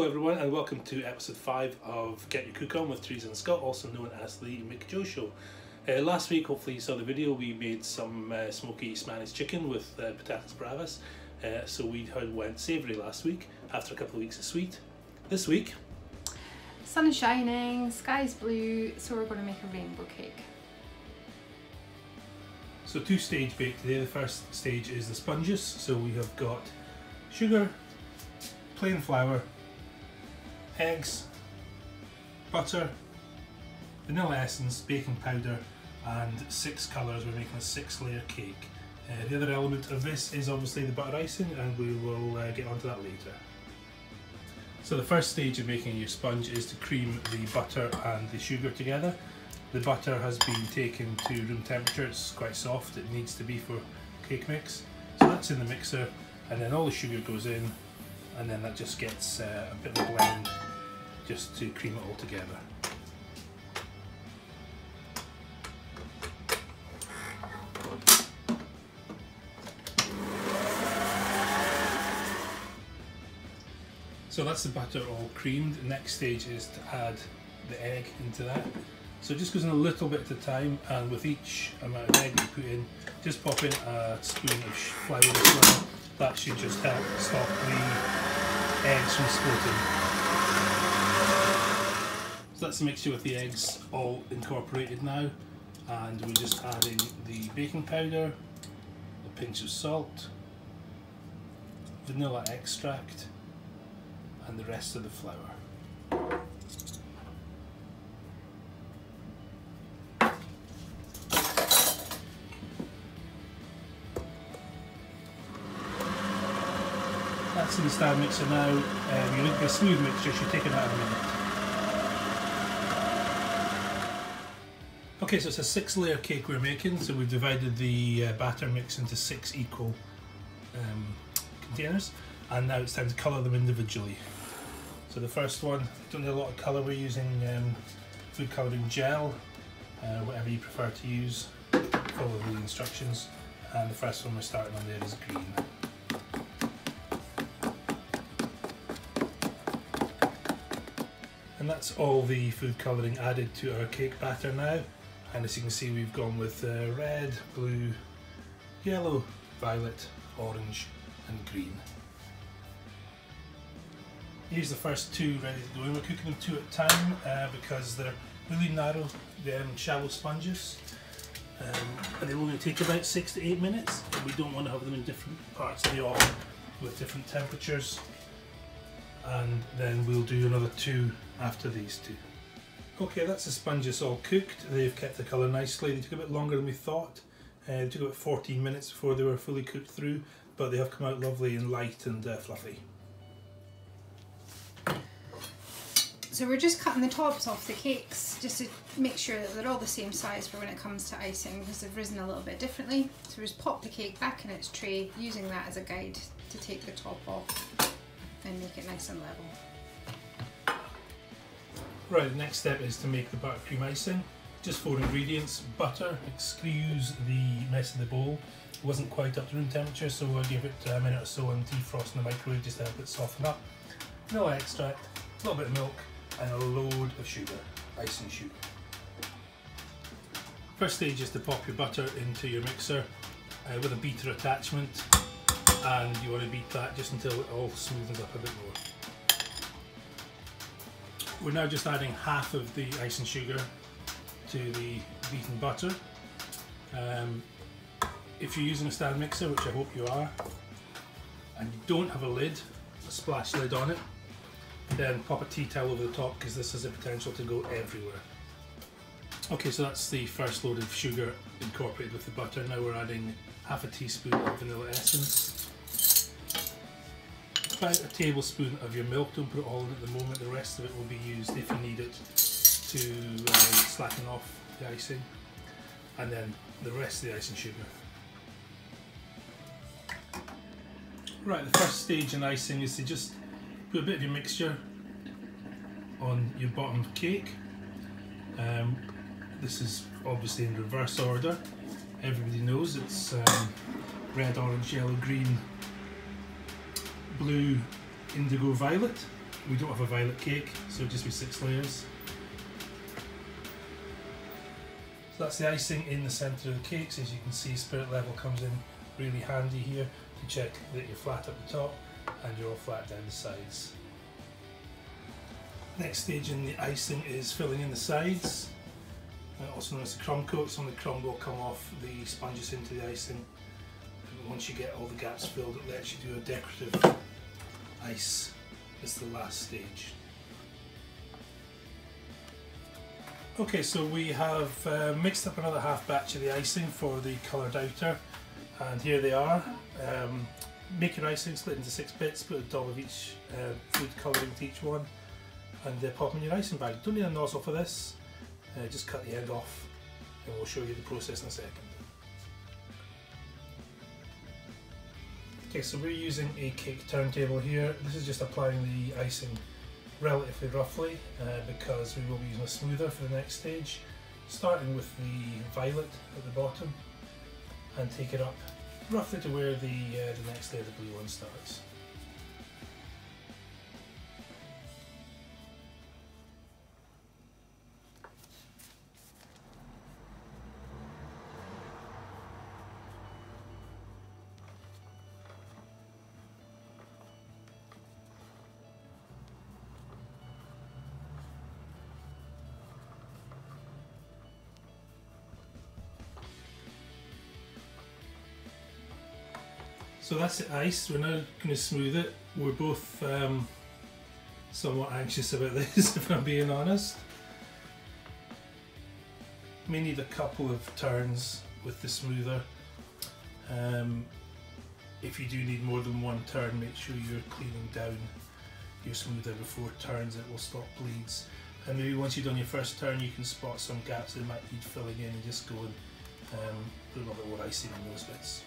Hello everyone and welcome to episode 5 of Get Your Cook On with Teresa and Scott, also known as the Mick Joe Show. Last week, hopefully you saw the video, we made some smoky Spanish chicken with patatas bravas. So we went savoury last week after a couple of weeks of sweet. This week, sun is shining, sky's blue, so we're going to make a rainbow cake. So two-stage bake today. The first stage is the sponges. So we have got sugar, plain flour, eggs, butter, vanilla essence, baking powder and 6 colours. We're making a 6-layer cake. The other element of this is obviously the butter icing, and we will get onto that later. So the first stage of making your sponge is to cream the butter and the sugar together. The butter has been taken to room temperature. It's quite soft, it needs to be for cake mix. So that's in the mixer, and then all the sugar goes in, and then that just gets a bit of a blend just to cream it all together. So that's the butter all creamed. The next stage is to add the egg into that. So it just goes in a little bit at a time, and with each amount of egg you put in, just pop in a spoon of flour as well. That should just help stop the eggs from splitting. So that's the mixture with the eggs all incorporated now, and we're just adding the baking powder, a pinch of salt, vanilla extract, and the rest of the flour. That's in the stand mixer now. You're looking for a smooth mixture, should take about a minute. Okay, so it's a 6-layer cake we're making, so we've divided the batter mix into 6 equal containers, and now it's time to colour them individually. So the first one, don't need a lot of colour, we're using food colouring gel, whatever you prefer to use, follow the instructions, and the first one we're starting on there is green. And that's all the food colouring added to our cake batter now, and as you can see we've gone with red, blue, yellow, violet, orange and green. Here's the first 2 ready to go in. We're cooking them 2 at a time because they're really narrow, shallow sponges, and they only take about 6 to 8 minutes. And we don't want to have them in different parts of the oven with different temperatures. And then we'll do another 2 after these 2. Okay, that's the sponges all cooked. They've kept the colour nicely. They took a bit longer than we thought. They took about 14 minutes before they were fully cooked through, but they have come out lovely and light and fluffy. So we're just cutting the tops off the cakes just to make sure that they're all the same size for when it comes to icing, because they've risen a little bit differently. So we just pop the cake back in its tray, using that as a guide to take the top off and make it nice and level. Right, the next step is to make the buttercream icing. Just 4 ingredients: butter, excuse the mess in the bowl. It wasn't quite up to room temperature, so I gave it a minute or so and defrost in the microwave just to help it soften up. Vanilla extract, a little bit of milk, and a load of sugar, icing sugar. First stage is to pop your butter into your mixer with a beater attachment, and you want to beat that just until it all smoothens up a bit more. We're now just adding half of the icing sugar to the beaten butter. If you're using a stand mixer, which I hope you are, and you don't have a lid, a splash lid on it, then pop a tea towel over the top, because this has the potential to go everywhere. Okay, so that's the first load of sugar incorporated with the butter. Now we're adding half a teaspoon of vanilla essence, about a tablespoon of your milk. Don't put it all in at the moment, the rest of it will be used if you need it to slacken off the icing, and then the rest of the icing sugar. Right, the first stage in icing is to just put a bit of your mixture on your bottom cake. This is obviously in reverse order. Everybody knows it's red, orange, yellow, green, blue, indigo, violet. we don't have a violet cake, so it'll just be 6 layers. So that's the icing in the centre of the cake. So as you can see, spirit level comes in really handy here to check that you're flat at the top and you're all flat down the sides. Next stage in the icing is filling in the sides, also known as the crumb coat. Some of the crumb will come off the sponges into the icing. And once you get all the gaps filled, it lets you do a decorative ice. It's the last stage. Okay, so we have mixed up another half batch of the icing for the coloured outer, and here they are. Make your icing, split into 6 bits, put a doll of each food colouring to each one, and pop them in your icing bag. Don't need a nozzle for this, just cut the end off and we'll show you the process in a second. Okay, so we're using a cake turntable here. This is just applying the icing relatively roughly because we will be using a smoother for the next stage, starting with the violet at the bottom and take it up roughly to where the next layer of the blue one starts. So that's it iced. We're now going to smooth it. We're both somewhat anxious about this, if I'm being honest. May need a couple of turns with the smoother. If you do need more than one turn, make sure you're cleaning down your smoother before turns. It will stop bleeds. And maybe once you've done your first turn, you can spot some gaps that might need filling in and just go and put a little bit more icing on those bits.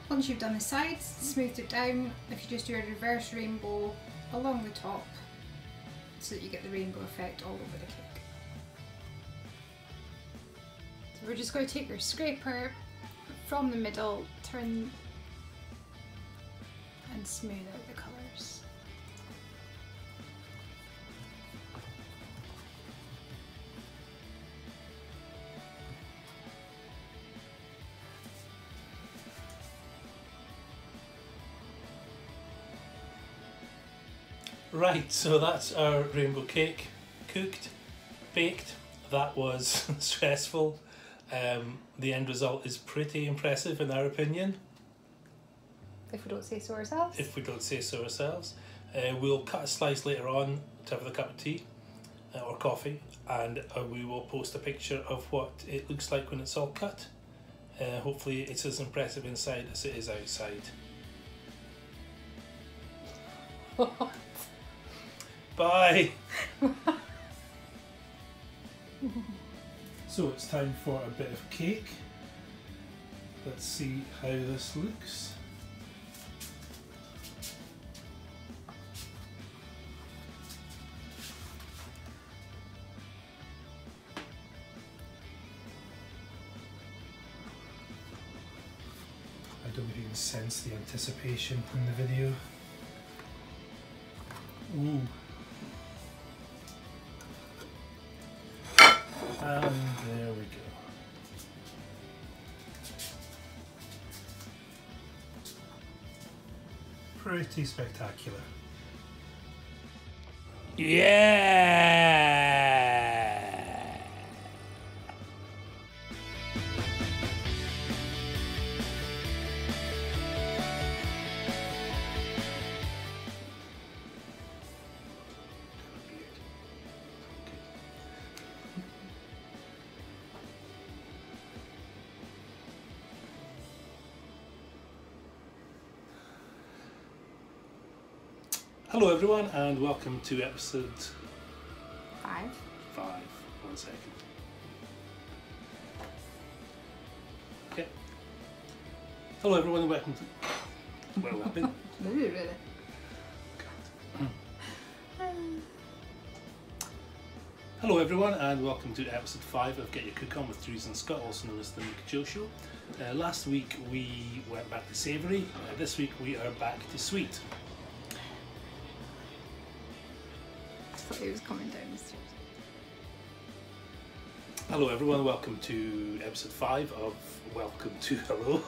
Once you've done the sides, smoothed it down, if you just do a reverse rainbow along the top so that you get the rainbow effect all over the cake. So we're just going to take our scraper from the middle, turn and smooth out the colours. Right, so that's our rainbow cake, cooked, baked. That was stressful. The end result is pretty impressive in our opinion. If we don't say so ourselves. If we don't say so ourselves. We'll cut a slice later on to have with a cup of tea or coffee, and we will post a picture of what it looks like when it's all cut. Hopefully it's as impressive inside as it is outside. Bye! So it's time for a bit of cake. Let's see how this looks. I don't know if you can sense the anticipation in the video. Ooh. And there we go. Pretty spectacular. Yeah! Hello everyone and welcome to episode 5. 1 second. Okay. Hello everyone and welcome to... Well, welcome. Hello everyone and welcome to episode 5 of Get Your Cook On with Teresa and Scott, also known as the Mick Joe Show. Last week we went back to savoury, this week we are back to sweet. thought he was coming down the stairs. Hello everyone, welcome to episode 5 of Welcome to Hello.